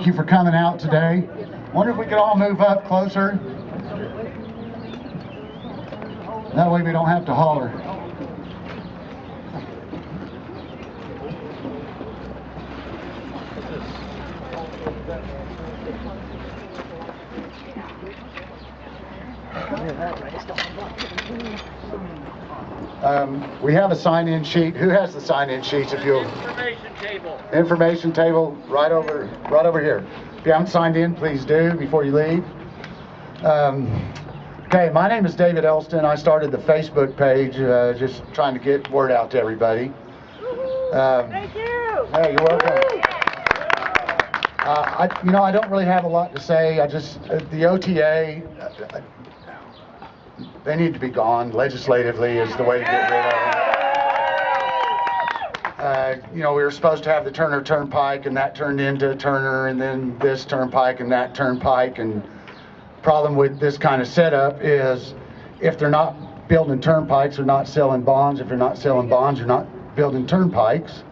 Thank you for coming out today. Wonder if we could all move up closer. That way we don't have to holler. We have a sign-in sheet. Who has the sign-in sheets? If you'll. Information table. Information table right over here. If you haven't signed in, please do before you leave. Okay, my name is David Elston. I started the Facebook page, just trying to get word out to everybody. Thank you. Hey, you're welcome. I don't really have a lot to say. I just the OTA. They need to be gone. Legislatively is the way to get rid of them. We were supposed to have the Turner Turnpike, and that turned into Turner, and then this Turnpike and that Turnpike. And problem with this kind of setup is, if they're not building turnpikes, they're not selling bonds. If they're not selling bonds, you're not building turnpikes.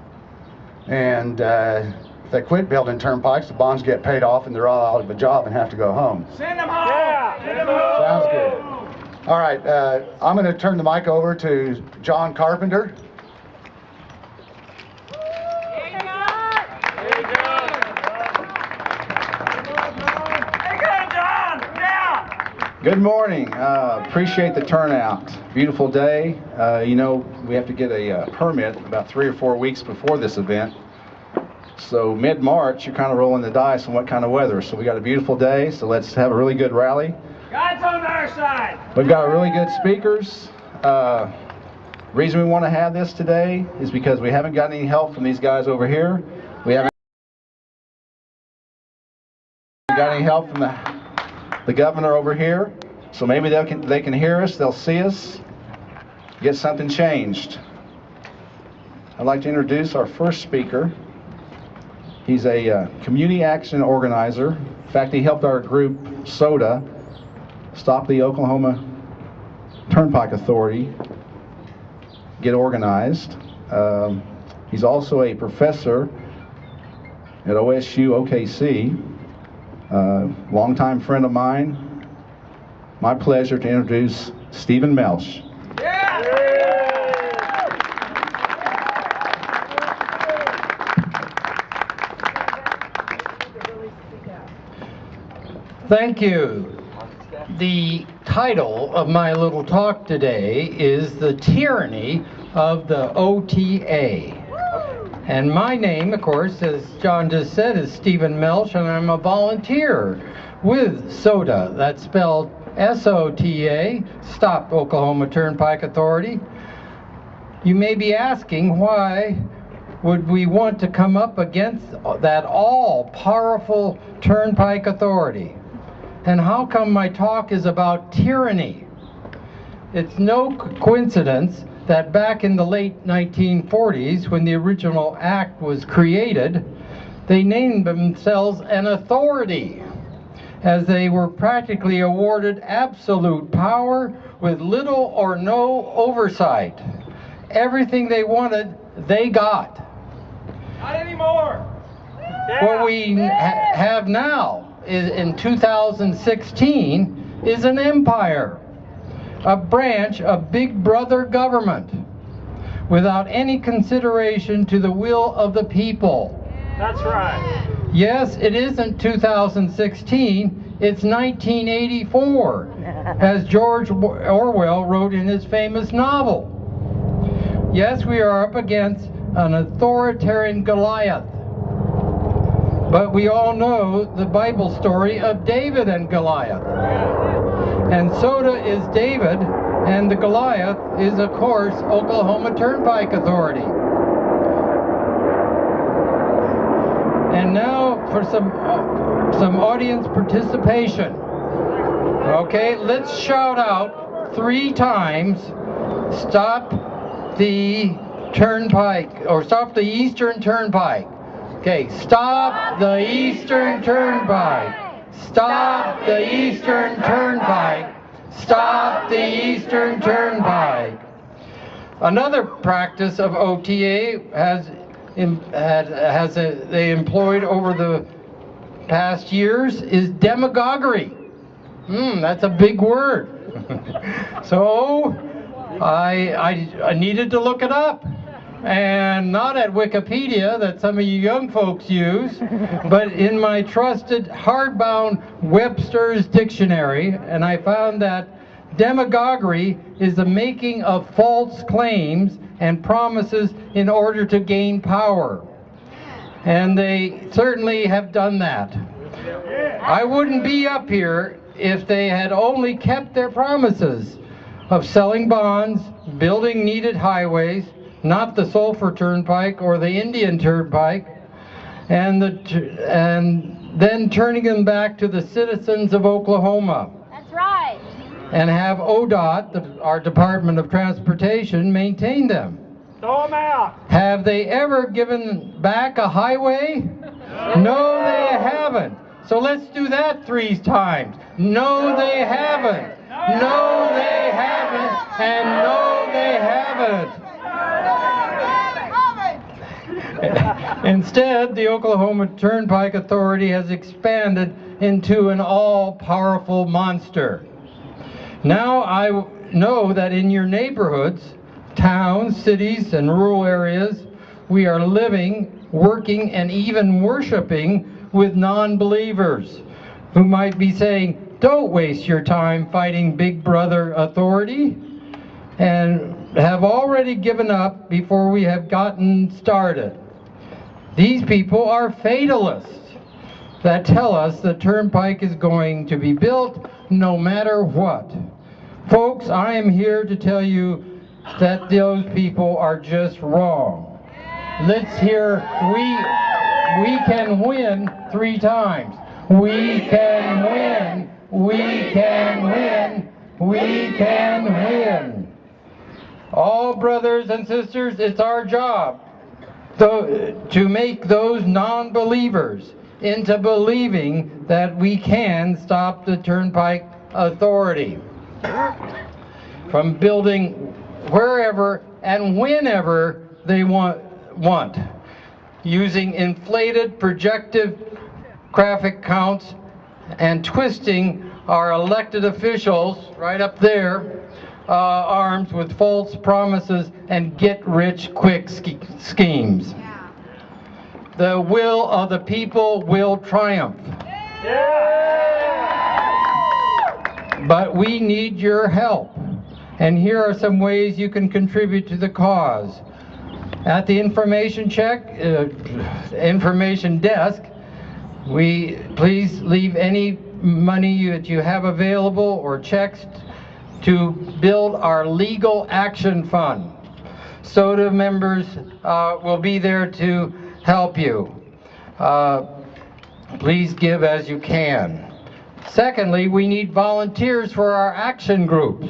And if they quit building turnpikes, the bonds get paid off, and they're all out of a job and have to go home. Send them home. Yeah. Send them home. Sounds good. All right, I'm going to turn the mic over to John Carpenter. Hey, John. Yeah. Good morning. Appreciate the turnout. Beautiful day. We have to get a permit about 3 or 4 weeks before this event. So mid-March, you're kind of rolling the dice on what kind of weather. So we got a beautiful day, so let's have a really good rally. God's on our side. We've got really good speakers. Reason we want to have this today is because we haven't got any help from these guys over here. We haven't got any help from the governor over here. So maybe they can hear us, they'll see us, get something changed. I'd like to introduce our first speaker. He's a community action organizer. In fact, he helped our group, SOTA, stop the Oklahoma Turnpike Authority get organized. He's also a professor at OSU OKC, longtime friend of mine. My pleasure to introduce Stephen Melsh. Yeah. Thank you. The title of my little talk today is The Tyranny of the OTA. And my name, of course, as John just said, is Stephen Melsh, and I'm a volunteer with SOTA. That's spelled SOTA, Stop Oklahoma Turnpike Authority. You may be asking, why would we want to come up against that all-powerful Turnpike Authority? And how come my talk is about tyranny? It's no coincidence that back in the late 1940s, when the original act was created, they named themselves an authority, as they were practically awarded absolute power with little or no oversight. Everything they wanted, they got. Not anymore. What we have now is, in 2016, is an empire, a branch of Big Brother government, without any consideration to the will of the people. That's right. Yes, it isn't 2016, it's 1984, as George Orwell wrote in his famous novel. Yes, we are up against an authoritarian Goliath. But we all know the Bible story of David and Goliath. And SOTA is David, and the Goliath is, of course, Oklahoma Turnpike Authority. And now for some audience participation. Okay, let's shout out 3 times, stop the turnpike, or stop the Eastern Turnpike. Okay, stop the Eastern Turnpike. Stop the Eastern Turnpike. Stop the Eastern Turnpike. Another practice of OTA they employed over the past years is demagoguery. That's a big word. So I needed to look it up. And not at Wikipedia that some of you young folks use, but in my trusted hardbound Webster's dictionary, and I found that demagoguery is the making of false claims and promises in order to gain power. And they certainly have done that. I wouldn't be up here if they had only kept their promises of selling bonds, building needed highways, not the Sulphur Turnpike or the Indian Turnpike, and then turning them back to the citizens of Oklahoma. That's right. And have ODOT, our Department of Transportation, maintain them. Throw them out. Have they ever given back a highway? No, they haven't. So let's do that 3 times. No, they haven't. No, they haven't. And no, they haven't. Instead, the Oklahoma Turnpike Authority has expanded into an all-powerful monster. Now I know that in your neighborhoods, towns, cities, and rural areas, we are living, working, and even worshiping with non-believers who might be saying, "Don't waste your time fighting Big Brother authority," and have already given up before we have gotten started. These people are fatalists that tell us the turnpike is going to be built no matter what. Folks, I am here to tell you that those people are just wrong. Let's hear, we can win 3 times. We can win, we can win, we can win. All brothers and sisters, it's our job to make those non-believers into believing that we can stop the Turnpike Authority from building wherever and whenever they want, using inflated projective traffic counts and twisting our elected officials right up there arms with false promises and get-rich-quick schemes. The will of the people will triumph. But we need your help. And here are some ways you can contribute to the cause. At the information desk, please leave any money that you have available or checks to build our legal action fund. SOTA members will be there to help you. Please give as you can. Secondly, we need volunteers for our action groups.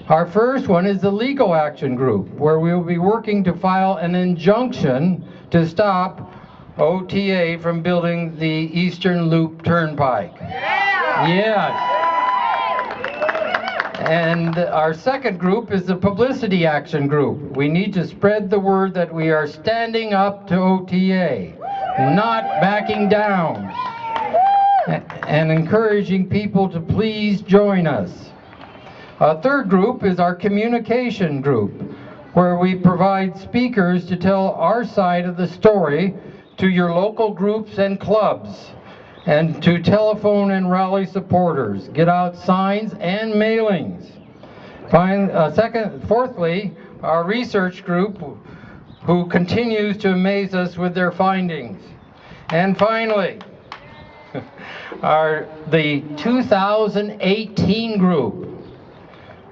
Our first one is the legal action group, where we will be working to file an injunction to stop OTA from building the Eastern Loop Turnpike. Yes. And our second group is the publicity action group. We need to spread the word that we are standing up to OTA, not backing down, and encouraging people to please join us. A third group is our communication group, where we provide speakers to tell our side of the story to your local groups and clubs, and to telephone and rally supporters, get out signs and mailings. Fourthly, our research group, who continues to amaze us with their findings. And finally, the 2018 group.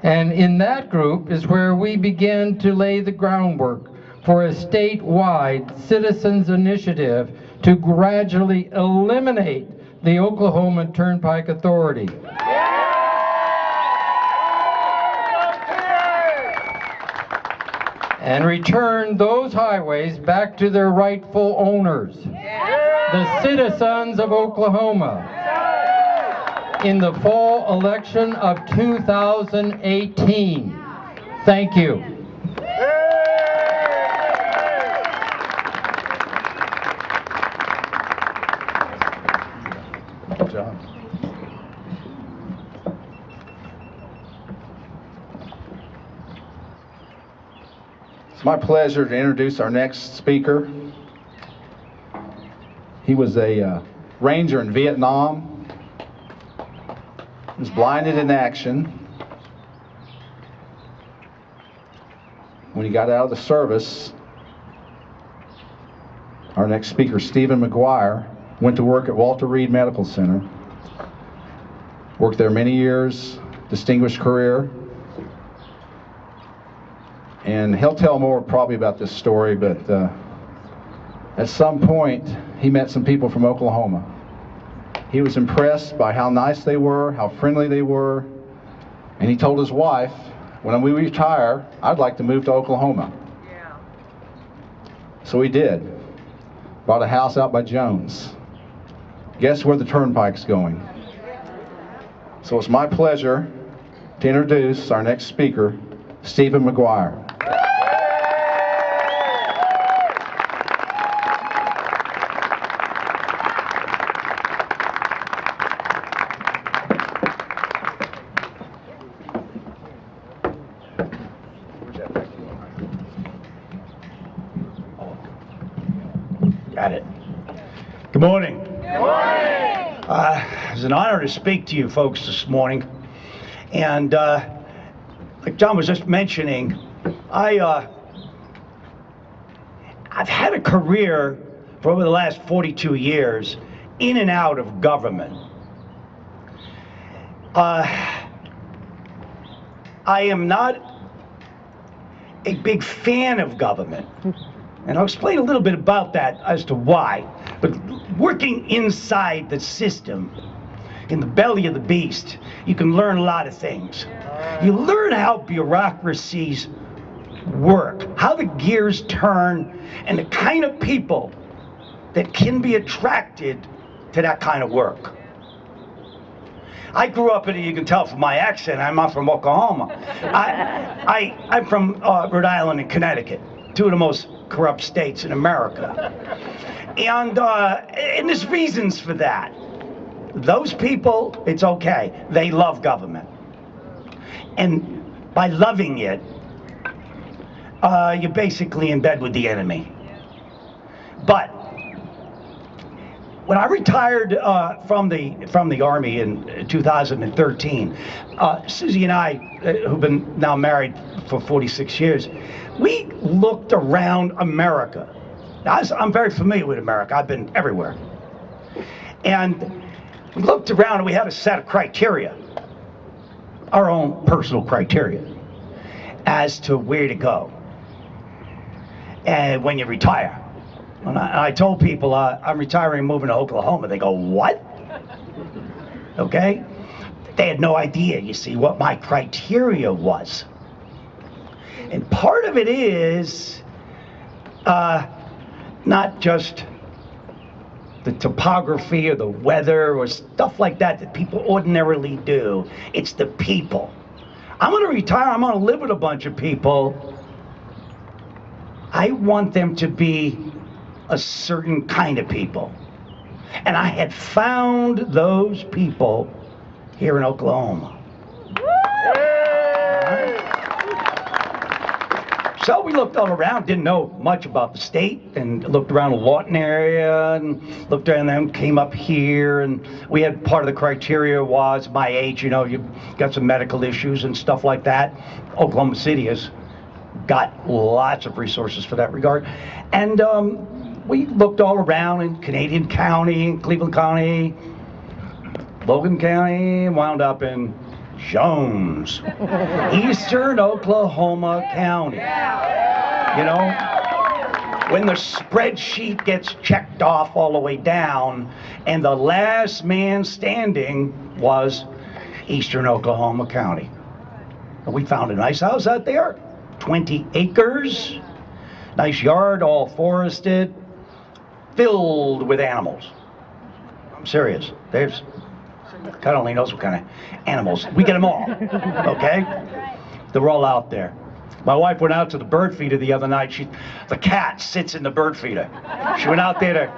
And in that group is where we begin to lay the groundwork for a statewide citizens initiative to gradually eliminate the Oklahoma Turnpike Authority. And return those highways back to their rightful owners, the citizens of Oklahoma, in the fall election of 2018. Thank you. It's my pleasure to introduce our next speaker. He was a Ranger in Vietnam. He was blinded in action. When he got out of the service, our next speaker, Stephen Macguire, went to work at Walter Reed Medical Center. Worked there many years, distinguished career. And he'll tell more probably about this story, but at some point, he met some people from Oklahoma. He was impressed by how nice they were, how friendly they were, and he told his wife, when we retire, I'd like to move to Oklahoma. Yeah. So he did. Bought a house out by Jones. Guess where the turnpike's going? So it's my pleasure to introduce our next speaker, Stephen Macguire. Got it. Good morning. Good morning. It's an honor to speak to you folks this morning. And like John was just mentioning, I've had a career for over the last 42 years in and out of government. I am not a big fan of government. And I'll explain a little bit about that as to why. But working inside the system, in the belly of the beast, you can learn a lot of things. You learn how bureaucracies work, how the gears turn, and the kind of people that can be attracted to that kind of work. I grew up you can tell from my accent, I'm not from Oklahoma. I'm from Rhode Island and Connecticut, two of the most corrupt states in America. And there's reasons for that. Those people, it's okay. They love government. And by loving it, you're basically in bed with the enemy. But when I retired from the Army in 2013, Susie and I, who've been now married for 46 years, we looked around America. Now, I'm very familiar with America. I've been everywhere. And we looked around and we had a set of criteria, our own personal criteria, as to where to go. And when you retire. And I told people, I'm retiring and moving to Oklahoma. They go, what? Okay? They had no idea, you see, what my criteria was. And part of it is not just the topography or the weather or stuff like that people ordinarily do. It's the people. I'm going to retire. I'm going to live with a bunch of people. I want them to be a certain kind of people. And I had found those people here in Oklahoma. So we looked all around, didn't know much about the state, and looked around the Lawton area, and looked around and came up here, and we had part of the criteria was my age, you know, you've got some medical issues and stuff like that. Oklahoma City has got lots of resources for that regard. And we looked all around in Canadian County, Cleveland County, Logan County, and wound up in Jones, Eastern Oklahoma County. You know, when the spreadsheet gets checked off all the way down, and the last man standing was Eastern Oklahoma County. And we found a nice house out there, 20 acres, nice yard, all forested, filled with animals. I'm serious. There's God only knows what kind of animals. We get them all, okay? They're all out there. My wife went out to the bird feeder the other night. The cat sits in the bird feeder. She went out there to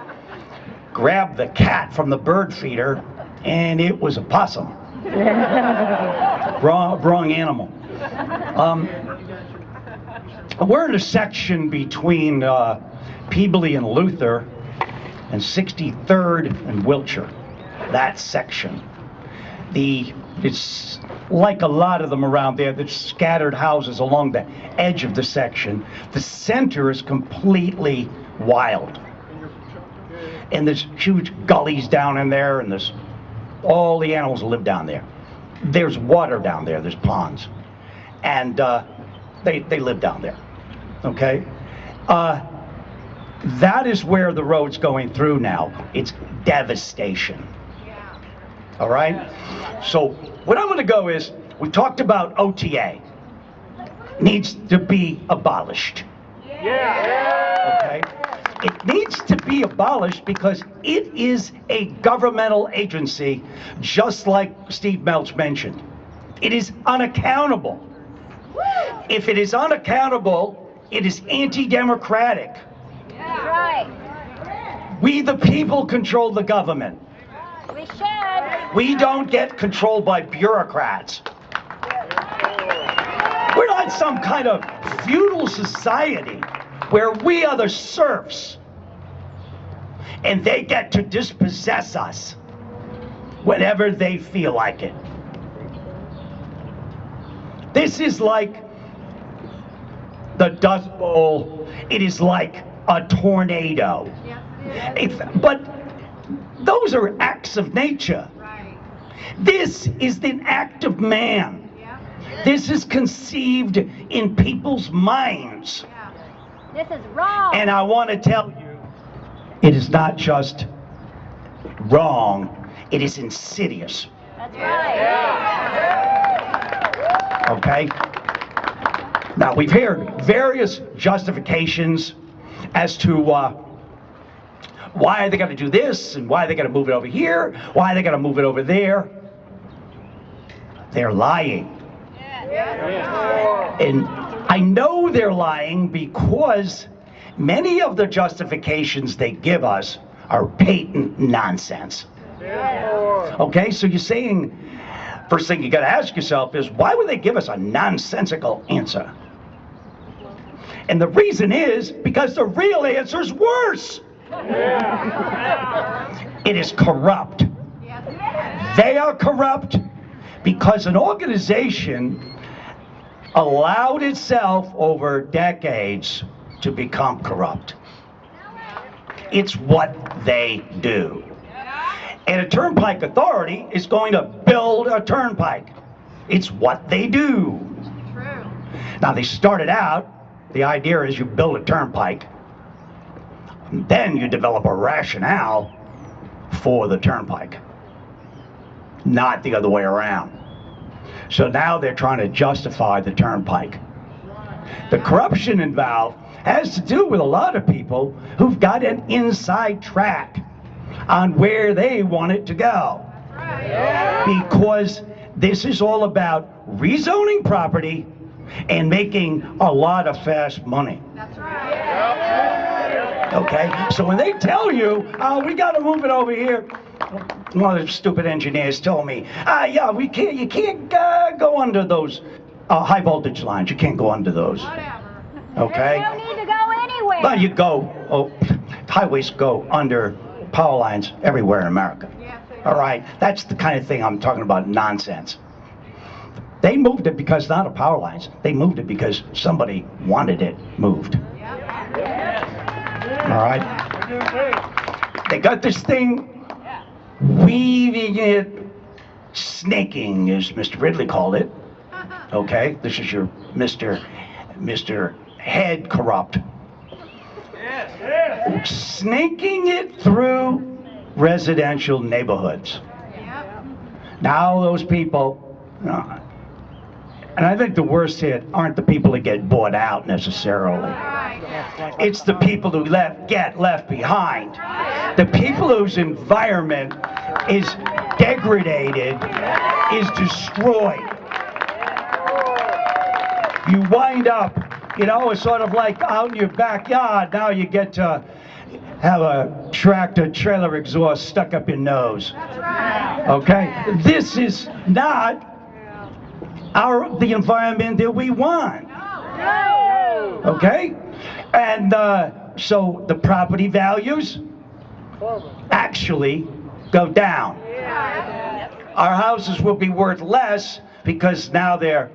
grab the cat from the bird feeder, and it was a possum. Wrong animal. We're in a section between Peabody and Luther and 63rd and Wilshire. That section. It's like a lot of them around there, there's scattered houses along the edge of the section. The center is completely wild. And there's huge gullies down in there, and there's all the animals live down there. There's water down there, there's ponds. And they live down there, okay? That is where the road's going through now. It's devastation. All right? So what I'm going to go is, we talked about OTA. Needs to be abolished. Okay? It needs to be abolished because it is a governmental agency, just like Steve Melsh mentioned. It is unaccountable. If it is unaccountable, it is anti-democratic. We the people control the government. We should. We don't get controlled by bureaucrats. We're not some kind of feudal society where we are the serfs and they get to dispossess us whenever they feel like it. This is like the Dust Bowl. It is like a tornado. But those are acts of nature. This is an act of man. This is conceived in people's minds. This is wrong. And I want to tell you, it is not just wrong, it is insidious. That's right. Okay? Now, we've heard various justifications as to why they got to do this, and why they got to move it over here, why they got to move it over there. They're lying. And I know they're lying because many of the justifications they give us are patent nonsense. Okay, so you're saying, first thing you got to ask yourself is, why would they give us a nonsensical answer? And the reason is because the real answer's worse. It is corrupt. They are corrupt because an organization allowed itself over decades to become corrupt. It's what they do. And a turnpike authority is going to build a turnpike. It's what they do. Now, they started out, the idea is you build a turnpike, and then you develop a rationale for the turnpike, not the other way around. So now they're trying to justify the turnpike. The corruption involved has to do with a lot of people who've got an inside track on where they want it to go. Because this is all about rezoning property and making a lot of fast money. That's right. Okay, so when they tell you, oh, we got to move it over here, one of the stupid engineers told me, yeah, you can't go under those high voltage lines. You can't go under those. Whatever. Okay. You don't need to go anywhere. But you go, highways go under power lines everywhere in America. All right, that's the kind of thing I'm talking about, nonsense. They moved it because not of power lines. They moved it because somebody wanted it moved. All right. They got this thing, weaving it, snaking, as Mr. Ridley called it. Okay, this is your Mr. Head Corrupt. Snaking it through residential neighborhoods. Now those people, and I think the worst hit aren't the people that get bought out necessarily. It's the people who get left behind. The people whose environment is degraded, is destroyed. You wind up, it's sort of like out in your backyard. Now you get to have a tractor trailer exhaust stuck up your nose. Okay? This is not the environment that we want. Okay? And so the property values actually go down. Our houses will be worth less because now they're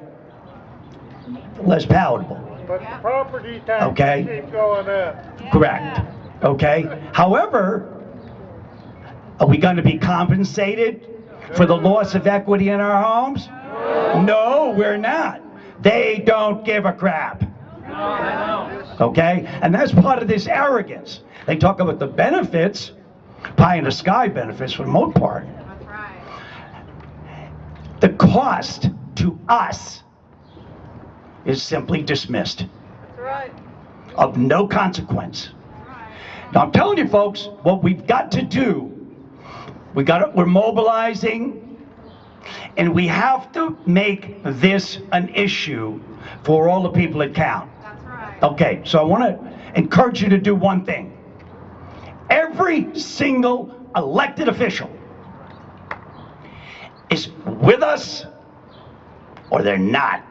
less palatable. But the property taxes Okay. keep going up. Correct. Okay? However, are we going to be compensated for the loss of equity in our homes? No, we're not. They don't give a crap. Okay? And that's part of this arrogance. They talk about the benefits, pie in the sky benefits for the most part. The cost to us is simply dismissed. Of no consequence. Now I'm telling you folks, what we've got to do, we're mobilizing, and we have to make this an issue for all the people that count. Okay, so I want to encourage you to do one thing. Every single elected official is with us or they're not.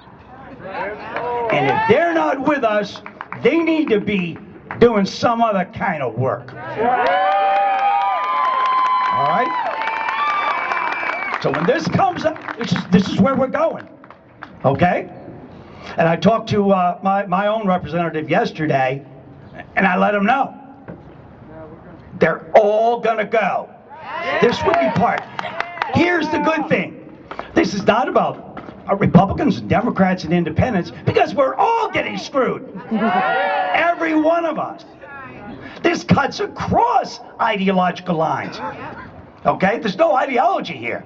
And if they're not with us, they need to be doing some other kind of work. All right? So when this comes up, this is where we're going. Okay? And I talked to my own representative yesterday, and I let him know. They're all going to go. This would be part. Here's the good thing. This is not about Republicans and Democrats and independents, because we're all getting screwed. Every one of us. This cuts across ideological lines. Okay? There's no ideology here.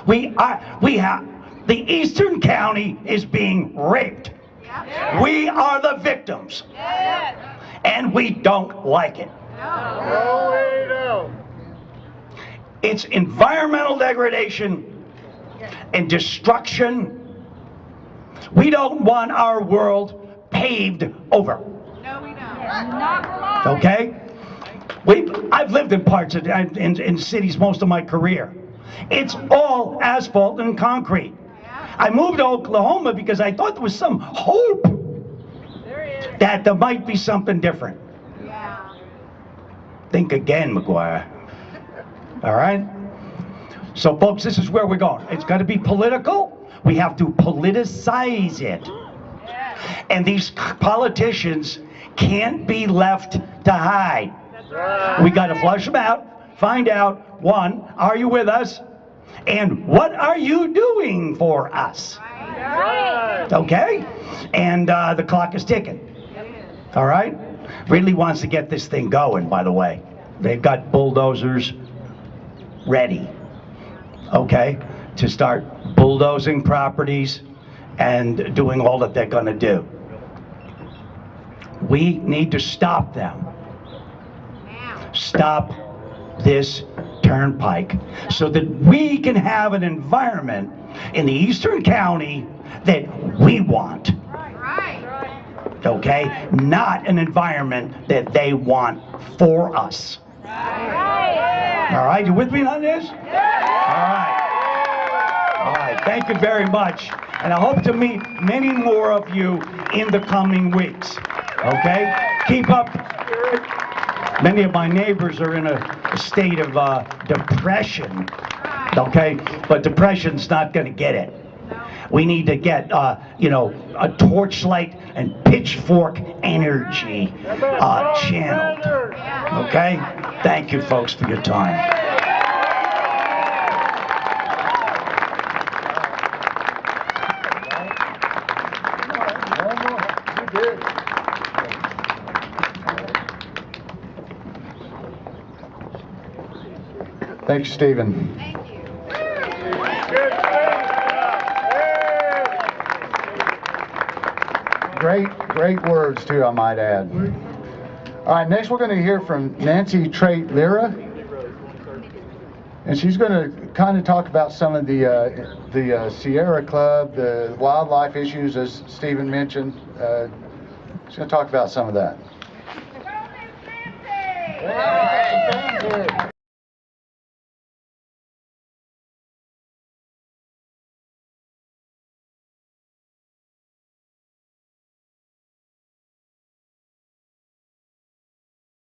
We have, the Eastern County is being raped. We are the victims. And we don't like it. No, we don't. It's environmental degradation and destruction. We don't want our world paved over. No, we don't. Okay? I've lived in parts of in cities most of my career. It's all asphalt and concrete. I moved to Oklahoma because I thought there was some hope that there might be something different. Think again, Macguire. All right? So, folks, this is where we're going. It's got to be political. We have to politicize it. And these politicians can't be left to hide. We got to flush them out, find out, one, are you with us? And what are you doing for us? Okay? And the clock is ticking. All right? Really wants to get this thing going, by the way. They've got bulldozers ready. Okay? To start bulldozing properties and doing all that they're going to do. We need to stop them. Stop this turnpike so that we can have an environment in the Eastern County that we want. Okay? Not an environment that they want for us. All right, you with me on this? All right. All right, thank you very much. And I hope to meet many more of you in the coming weeks. Okay? Keep up. Many of my neighbors are in a state of depression. Okay? But depression's not going to get it. We need to get, a torchlight and pitchfork energy channeled. Okay? Thank you, folks, for your time. Thank you, Stephen. Great words, too, I might add. All right, next we're going to hear from Nancy Trait Lira. And she's going to kind of talk about some of the Sierra Club, the wildlife issues, as Stephen mentioned. She's going to talk about some of that.